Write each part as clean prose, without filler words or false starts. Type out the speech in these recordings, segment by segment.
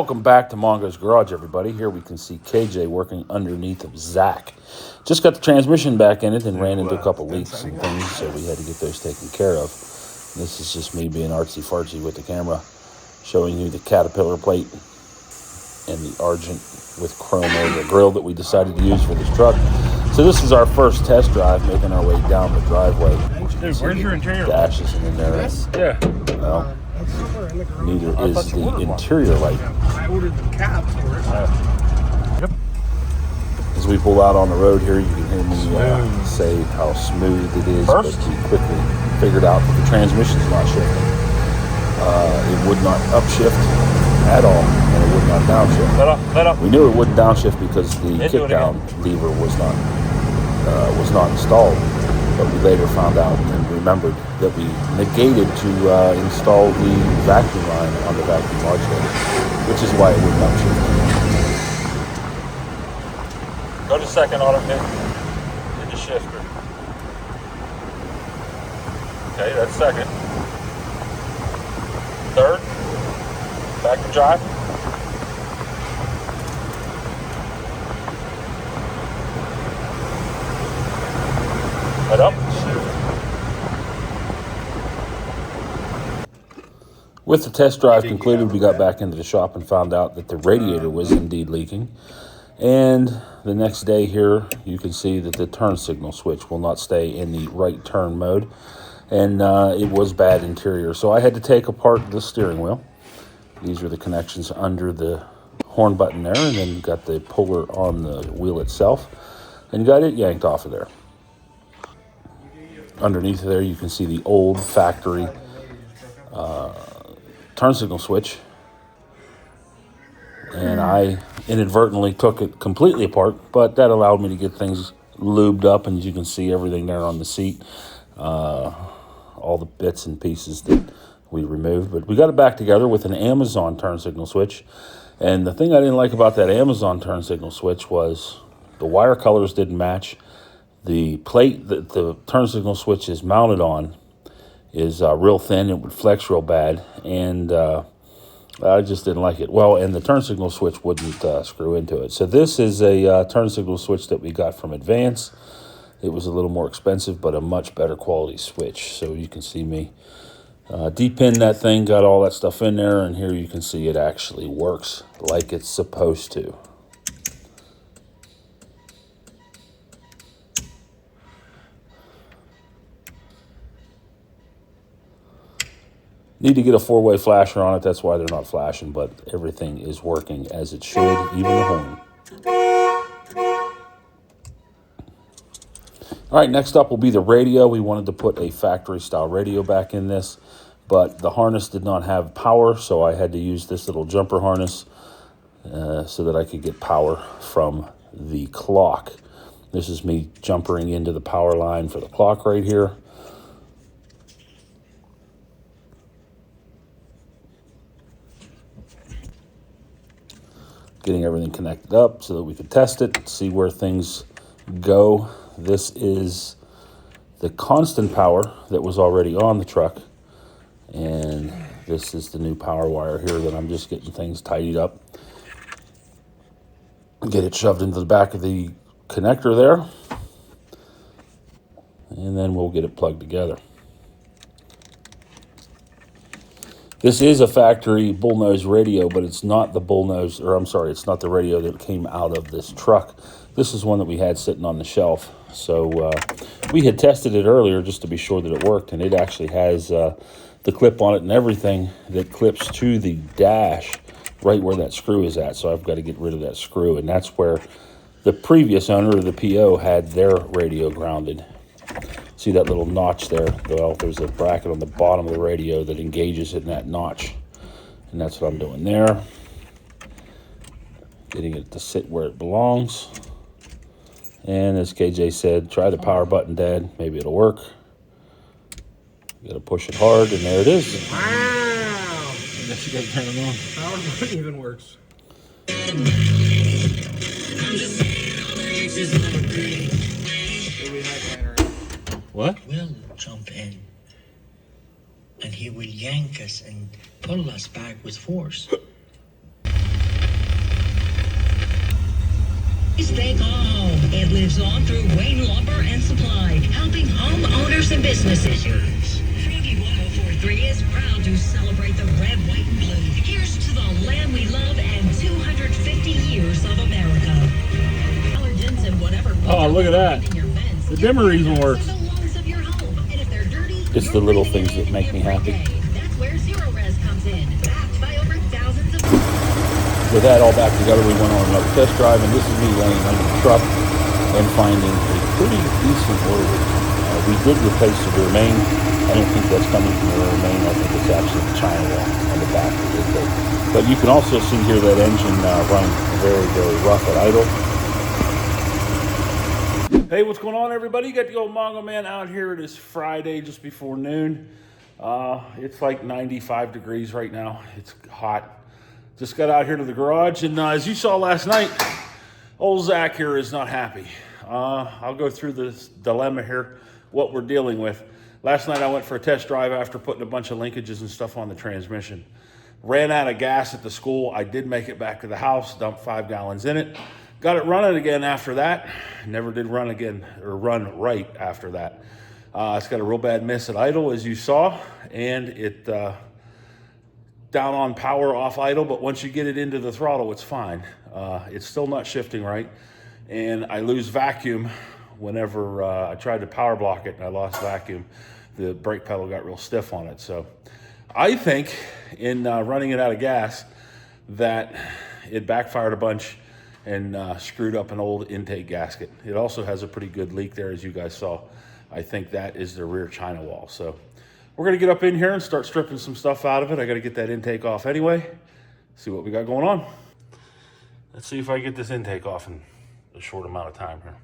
Welcome back to Mongo's Garage, everybody. Here we can see KJ working underneath of Zack. Just got the transmission back in it and ran into a couple leaks and things, so we had to get those taken care of. This is just me being artsy-fartsy with the camera, showing you the Caterpillar plate and the Argent with chrome over grill that we decided to use for this truck. So this is our first test drive, making our way down the driveway. Dude, where's your interior? Dash isn't in there. Yeah. Well, neither is the interior light. I ordered the cab for it. Yep. As we pull out on the road here, you can hear me say how smooth it is, but we quickly figured out that the transmission's not shifting. It would not upshift at all, and it would not downshift. Let up. We knew it wouldn't downshift because the kick-down lever was not installed, but we later found out and remembered that we negated to install the vacuum line on the vacuum modulator, which is why it wouldn't upshift. Go to second auto hit the shifter. Okay, that's second. Third, back to drive. Head up. With the test drive concluded, we got back into the shop and found out that the radiator was indeed leaking. And the next day here, you can see that the turn signal switch will not stay in the right turn mode. And it was bad interior. So I had to take apart the steering wheel. These are the connections under the horn button there. And then you got the puller on the wheel itself. And got it yanked off of there. Underneath there, you can see the old factory turn signal switch. And I inadvertently took it completely apart, but that allowed me to get things lubed up, and as you can see, everything there on the seat, all the bits and pieces that we removed. But we got it back together with an Amazon turn signal switch. And the thing I didn't like about that Amazon turn signal switch was the wire colors didn't match. The plate that the turn signal switch is mounted on is real thin. It would flex real bad, and I just didn't like it. Well, and the turn signal switch wouldn't screw into it. So this is a turn signal switch that we got from Advance. It was a little more expensive, but a much better quality switch. So you can see me de-pin that thing, got all that stuff in there, and here you can see it actually works like it's supposed to. Need to get a four-way flasher on it. That's why they're not flashing, but everything is working as it should, even the horn. All right, next up will be the radio. We wanted to put a factory-style radio back in this, but the harness did not have power, so I had to use this little jumper harness so that I could get power from the clock. This is me jumpering into the power line for the clock right here. Getting everything connected up so that we could test it, see where things go. This is the constant power that was already on the truck, and this is the new power wire here that I'm just getting things tidied up. Get it shoved into the back of the connector there, and then we'll get it plugged together. This is a factory bullnose radio, but it's not the bullnose, or I'm sorry, it's not the radio that came out of this truck. This is one that we had sitting on the shelf. So we had tested it earlier just to be sure that it worked, and it actually has the clip on it and everything that clips to the dash right where that screw is at. So I've got to get rid of that screw, and that's where the previous owner of the PO had their radio grounded. See that little notch there? Well, there's a bracket on the bottom of the radio that engages in that notch. And that's what I'm doing there. Getting it to sit where it belongs. And as KJ said, try the power button, Dad. Maybe it'll work. You gotta push it hard, and there it is. Wow! I guess you gotta turn it on. Power button even works. What? Will jump in, and he will yank us and pull us back with force. They call. It lives on through Wayne Lumber and Supply, helping homeowners and businesses. Freebie 1043 is proud to celebrate the red, white, and blue. Here's to the land we love and 250 years of America. Allergens and whatever. Oh, look at that. The dimmer even works. It's the little things that make me happy. That's where Zero Res comes in. Backed by over thousands of. With that all back together, we went on another test drive, and this is me laying under the truck and finding a pretty decent order. We did replace the rear main. I don't think that's coming from the rear main. I think it's actually the China wall on the back of the intake. But you can also see here that engine running very, very rough at idle. Hey, what's going on, everybody? You got the old Mongo Man out here. It is Friday, just before noon. It's like 95 degrees right now. It's hot. Just got out here to the garage, and as you saw last night, old Zack here is not happy. I'll go through this dilemma here, what we're dealing with. Last night I went for a test drive after putting a bunch of linkages and stuff on the transmission. Ran out of gas at the school. I did make it back to the house, dumped 5 gallons in it. Got it running again after that. Never did run again, or run right after that. It's got a real bad miss at idle, as you saw, and it down on power off idle, but once you get it into the throttle, it's fine. It's still not shifting right, and I lose vacuum whenever I tried to power block it and I lost vacuum. The brake pedal got real stiff on it. So I think in running it out of gas that it backfired a bunch and screwed up an old intake gasket. It also has a pretty good leak there, as you guys saw. I think that is the rear China wall. So we're gonna get up in here and start stripping some stuff out of it. I gotta get that intake off anyway. See what we got going on. Let's see if I get this intake off in a short amount of time here.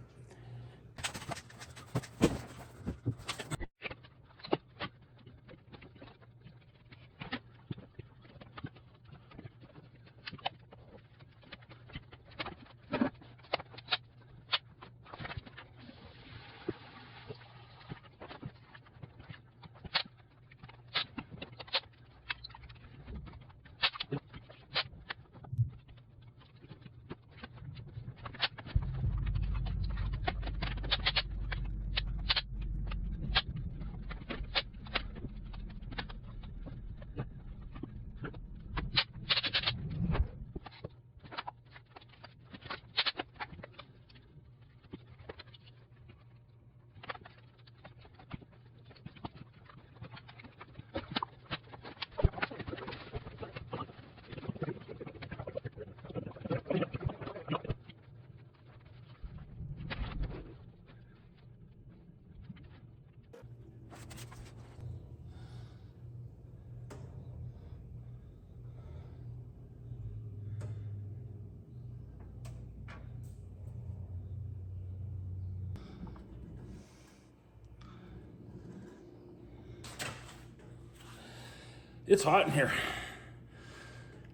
It's hot in here.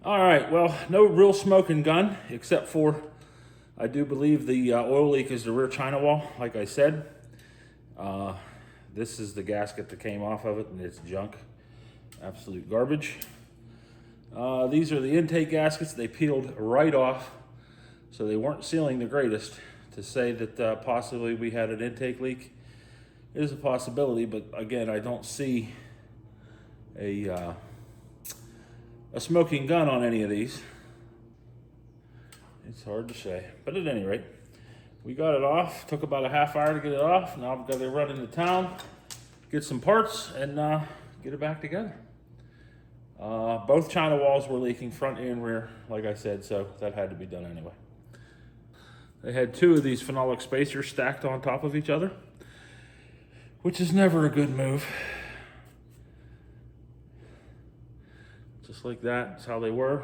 All right, well, no real smoking gun, except for I do believe the oil leak is the rear China wall, like I said. This is the gasket that came off of it, and it's junk. Absolute garbage. These are the intake gaskets. They peeled right off, so they weren't sealing the greatest. To say that possibly we had an intake leak is a possibility, but again, I don't see a smoking gun on any of these. It's hard to say, but at any rate, we got it off. Took about a half hour to get it off. Now I've got to run into town, get some parts, and get it back together. Both China walls were leaking, front and rear, like I said, so that had to be done anyway. They had 2 of these phenolic spacers stacked on top of each other, which is never a good move. Just like that, that's how they were.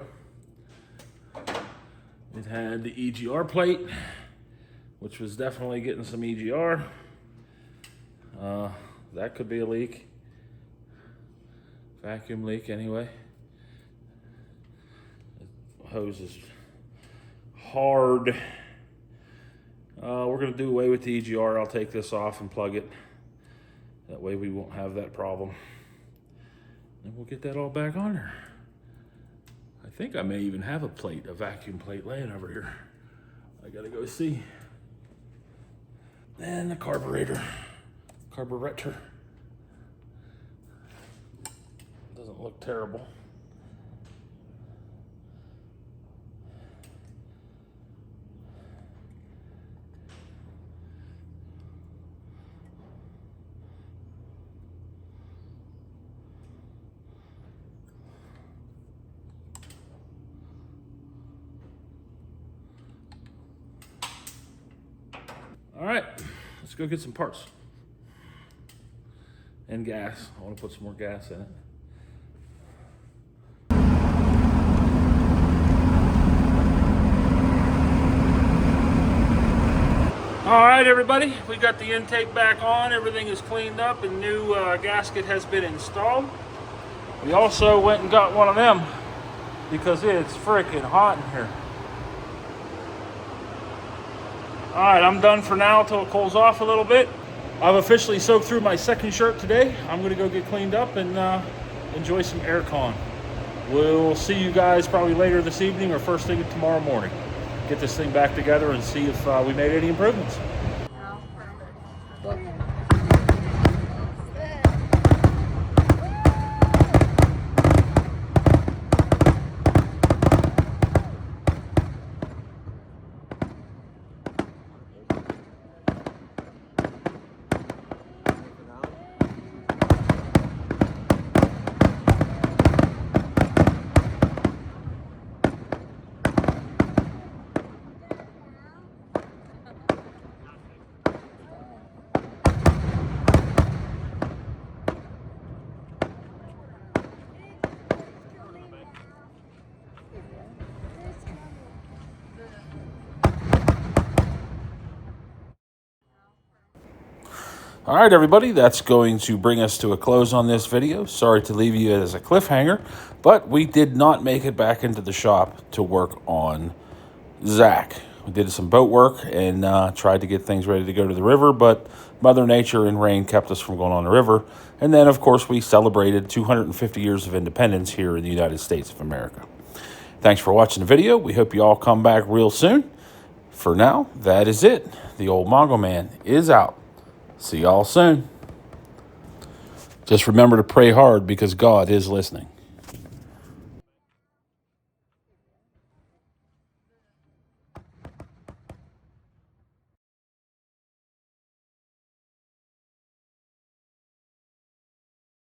It had the EGR plate, which was definitely getting some EGR. That could be a leak. Vacuum leak anyway. The hose is hard. We're gonna do away with the EGR. I'll take this off and plug it. That way we won't have that problem. And we'll get that all back on there. I think I may even have a plate, a vacuum plate laying over here. I gotta go see. And the carburetor. Doesn't look terrible. All right, let's go get some parts and gas. I want to put some more gas in it. All right, everybody, we got the intake back on. Everything is cleaned up and new gasket has been installed. We also went and got one of them because it's freaking hot in here. All right, I'm done for now until it cools off a little bit. I've officially soaked through my second shirt today. I'm gonna go get cleaned up and enjoy some aircon. We'll see you guys probably later this evening or first thing tomorrow morning. Get this thing back together and see if we made any improvements. All right, everybody, that's going to bring us to a close on this video. Sorry to leave you as a cliffhanger, but we did not make it back into the shop to work on Zack. We did some boat work and tried to get things ready to go to the river, but Mother Nature and rain kept us from going on the river. And then, of course, we celebrated 250 years of independence here in the United States of America. Thanks for watching the video. We hope you all come back real soon. For now, that is it. The old Mongo Man is out. See y'all soon. Just remember to pray hard because God is listening.